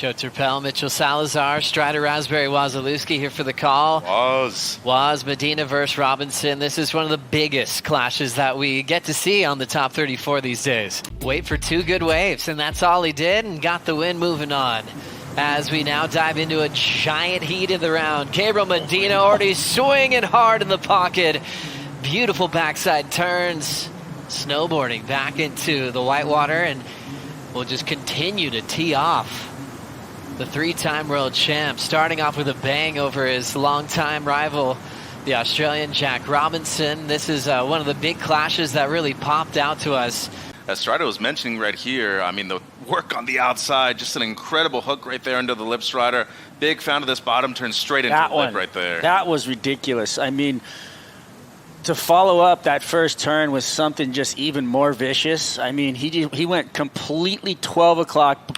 Joe Turpel, Mitchell Salazar, Strider, Raspberry, Wazalewski here for the call. Waz, Medina versus Robinson. This is one of the biggest clashes that we get to see on the top 34 these days. Wait for 2 good waves, and that's all he did, and got the win moving on. As we now dive into a giant heat of the round. Gabriel Medina already swinging hard in the pocket. Beautiful backside turns. Snowboarding back into the whitewater, and will just continue to tee off. The 3-time world champ, starting off with a bang over his longtime rival, the Australian J.Robinson. This is one of the big clashes that really popped out to us. As Strider was mentioning right here, I mean, the work on the outside, just an incredible hook right there into the lip, Strider. Big fan of this bottom turn straight into the lip right there. That was ridiculous. I mean, to follow up that first turn with something just even more vicious. I mean, he went completely 12 o'clock.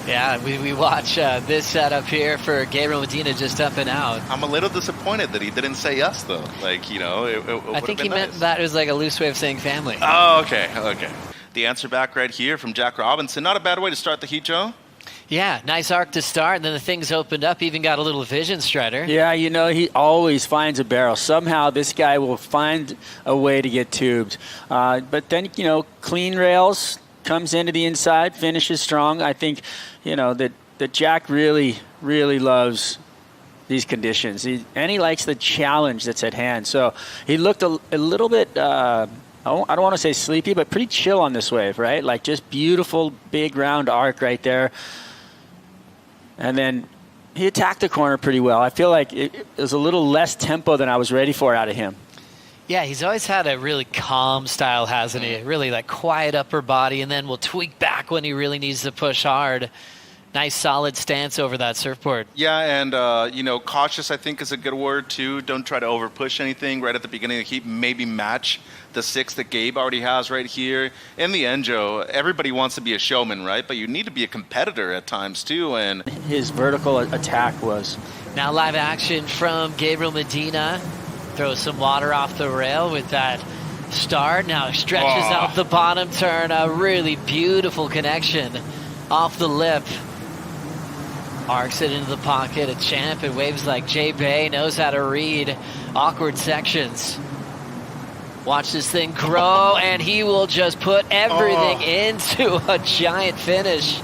Yeah, we watch this setup here for Gabriel Medina just up and out. I'm a little disappointed that he didn't say yes, though. Like, you know, I think he meant that was like a loose way of saying family. Oh, okay. The answer back right here from J.Robinson. Not a bad way to start the heat, Joe. Yeah, nice arc to start, and then the things opened up, even got a little vision, Strider. Yeah, you know, he always finds a barrel. Somehow this guy will find a way to get tubed. But then, you know, clean rails, comes into the inside, finishes strong. I think, you know, that Jack really, really loves these conditions. And he likes the challenge that's at hand. So he looked a little bit, I don't want to say sleepy, but pretty chill on this wave, right? Like just beautiful, big, round arc right there. And then he attacked the corner pretty well. I feel like it was a little less tempo than I was ready for out of him. Yeah, he's always had a really calm style, hasn't he? Really like quiet upper body, and then will tweak back when he really needs to push hard. Nice solid stance over that surfboard. Yeah, and you know, cautious I think is a good word too. Don't try to over push anything right at the beginning of the heat. Maybe match the 6 that Gabe already has right here. In the end, Joe, everybody wants to be a showman, right? But you need to be a competitor at times too. And his vertical attack was. Now live action from Gabriel Medina. Throws some water off the rail with that start. Now stretches out the bottom turn. A really beautiful connection off the lip. Arcs it into the pocket. A champ in waves like J.Bay knows how to read awkward sections. Watch this thing grow, and he will just put everything into a giant finish.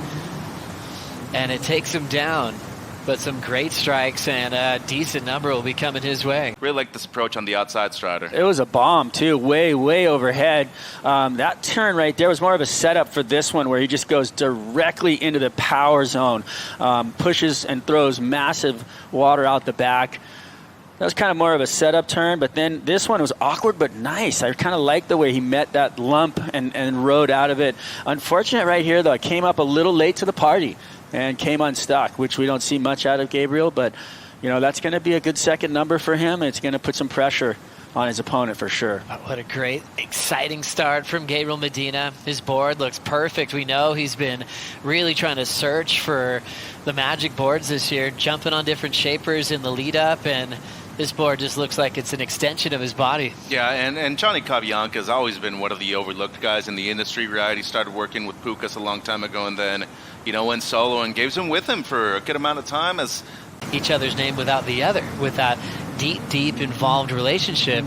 And it takes him down. But some great strikes and a decent number will be coming his way. Really like this approach on the outside, Strider. It was a bomb, too, way, way overhead. That turn right there was more of a setup for this one where he just goes directly into the power zone, pushes and throws massive water out the back. That was kind of more of a setup turn, but then this one was awkward but nice. I kind of liked the way he met that lump and rode out of it. Unfortunate right here, though. It came up a little late to the party and came unstuck, which we don't see much out of Gabriel, but you know that's going to be a good second number for him. It's going to put some pressure on his opponent for sure. What a great, exciting start from Gabriel Medina. His board looks perfect. We know he's been really trying to search for the magic boards this year, jumping on different shapers in the lead up, and this board just looks like it's an extension of his body. Yeah, and Johnny Cabianca has always been one of the overlooked guys in the industry, right? He started working with Pukas a long time ago, and then, you know, went solo and Gabe's been with him for a good amount of time. As each other's name without the other, with that deep involved relationship.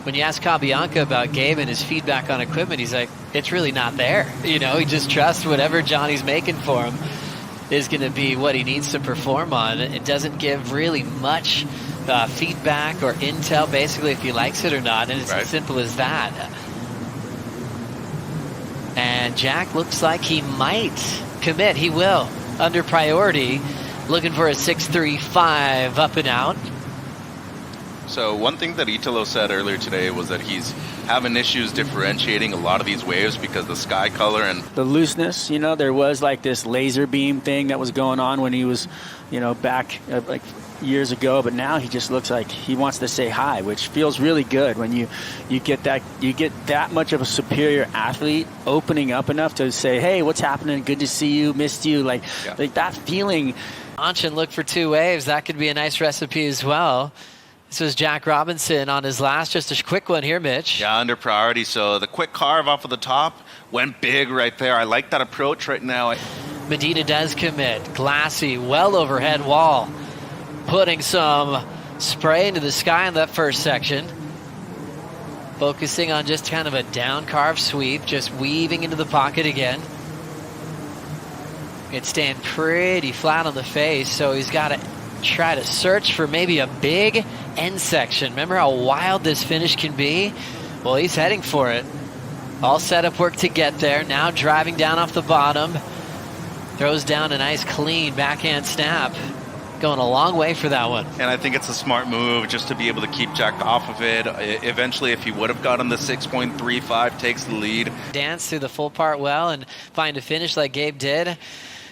When you ask Cabianca about Gabe and his feedback on equipment, he's like, it's really not there. You know, he just trusts whatever Johnny's making for him is going to be what he needs to perform on. It doesn't give really much feedback or intel, basically, if he likes it or not, and it's as simple as that. And Jack looks like he might commit. He will, under priority, looking for a 6.35 up and out. So one thing that Italo said earlier today was that he's having issues differentiating a lot of these waves because the sky color and the looseness. You know, there was like this laser beam thing that was going on when he was, you know, back like years ago, but now he just looks like he wants to say hi, which feels really good when you get that much of a superior athlete opening up enough to say, hey, what's happening? Good to see you, missed you. Like that feeling. Launch and look for 2 waves. That could be a nice recipe as well. This was J.Robinson on his last, just a quick one here, Mitch. Yeah, under priority. So the quick carve off of the top went big right there. I like that approach right now. Medina does commit. Glassy, well overhead wall. Putting some spray into the sky in that first section. Focusing on just kind of a down carve sweep, just weaving into the pocket again. It's staying pretty flat on the face, so he's got to try to search for maybe a big end section. Remember how wild this finish can be? Well, he's heading for it. All setup work to get there. Now driving down off the bottom. Throws down a nice clean backhand snap. Going a long way for that one. And I think it's a smart move just to be able to keep Jack off of it. Eventually, if he would have gotten the 6.35, takes the lead. Dance through the full part well and find a finish like Gabe did.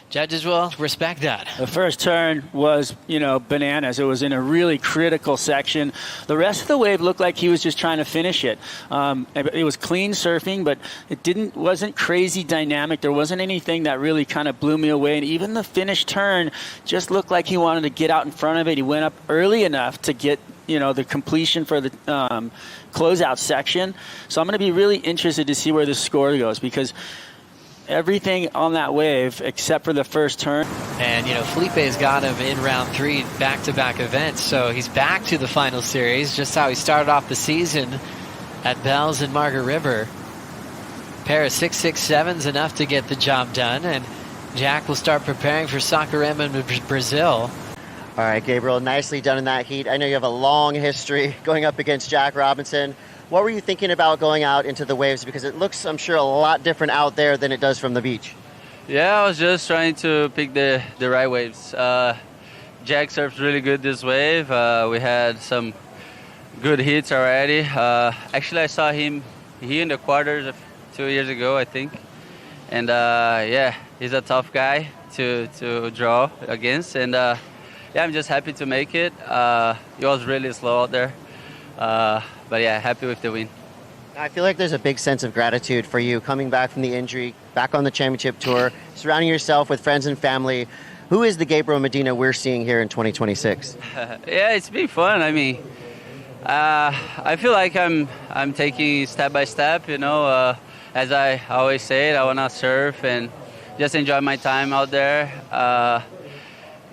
Judges will respect that. The first turn was, bananas. It was in a really critical section. The rest of the wave looked like he was just trying to finish it. It was clean surfing, but it wasn't crazy dynamic. There wasn't anything that really kind of blew me away. And even the finish turn just looked like he wanted to get out in front of it. He went up early enough to get the completion for the closeout section. So I'm going to be really interested to see where the score goes, because everything on that wave except for the first turn. And, Felipe's got him in round 3 back-to-back events, so he's back to the final series, just how he started off the season at Bells and Margaret River. Pair of 6.67's enough to get the job done, and Jack will start preparing for Saquarema in Brazil. All right, Gabriel, nicely done in that heat. I know you have a long history going up against J.Robinson. What were you thinking about going out into the waves? Because it looks, I'm sure, a lot different out there than it does from the beach. Yeah, I was just trying to pick the right waves. Jack surfed really good this wave. We had some good hits already. Actually, I saw him here in the quarters 2 years ago, I think. And he's a tough guy to draw against. And I'm just happy to make it. He was really slow out there. But yeah, happy with the win. I feel like there's a big sense of gratitude for you coming back from the injury, back on the championship tour, surrounding yourself with friends and family. Who is the Gabriel Medina we're seeing here in 2026? Yeah, it's been fun. I mean, I feel like I'm taking step by step, as I always say it, I want to surf and just enjoy my time out there.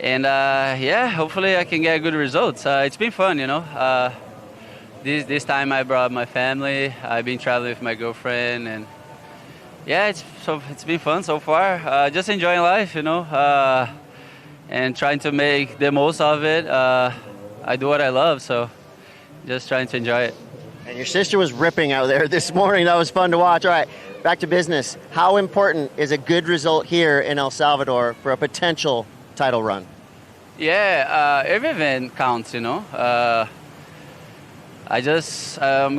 Hopefully I can get good results. It's been fun, This time I brought my family. I've been traveling with my girlfriend, and it's been fun so far. Just enjoying life, and trying to make the most of it. I do what I love, so just trying to enjoy it. And your sister was ripping out there this morning. That was fun to watch. All right, back to business. How important is a good result here in El Salvador for a potential title run? Yeah, every event counts, I'm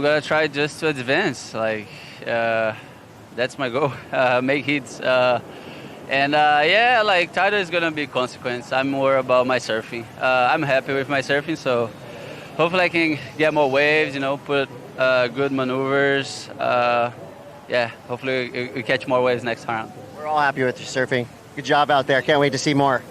gonna try just to advance. That's my goal. Make hits. Title is gonna be a consequence. I'm more about my surfing. I'm happy with my surfing, so hopefully I can get more waves. Put good maneuvers. Hopefully we catch more waves next round. We're all happy with your surfing. Good job out there. Can't wait to see more.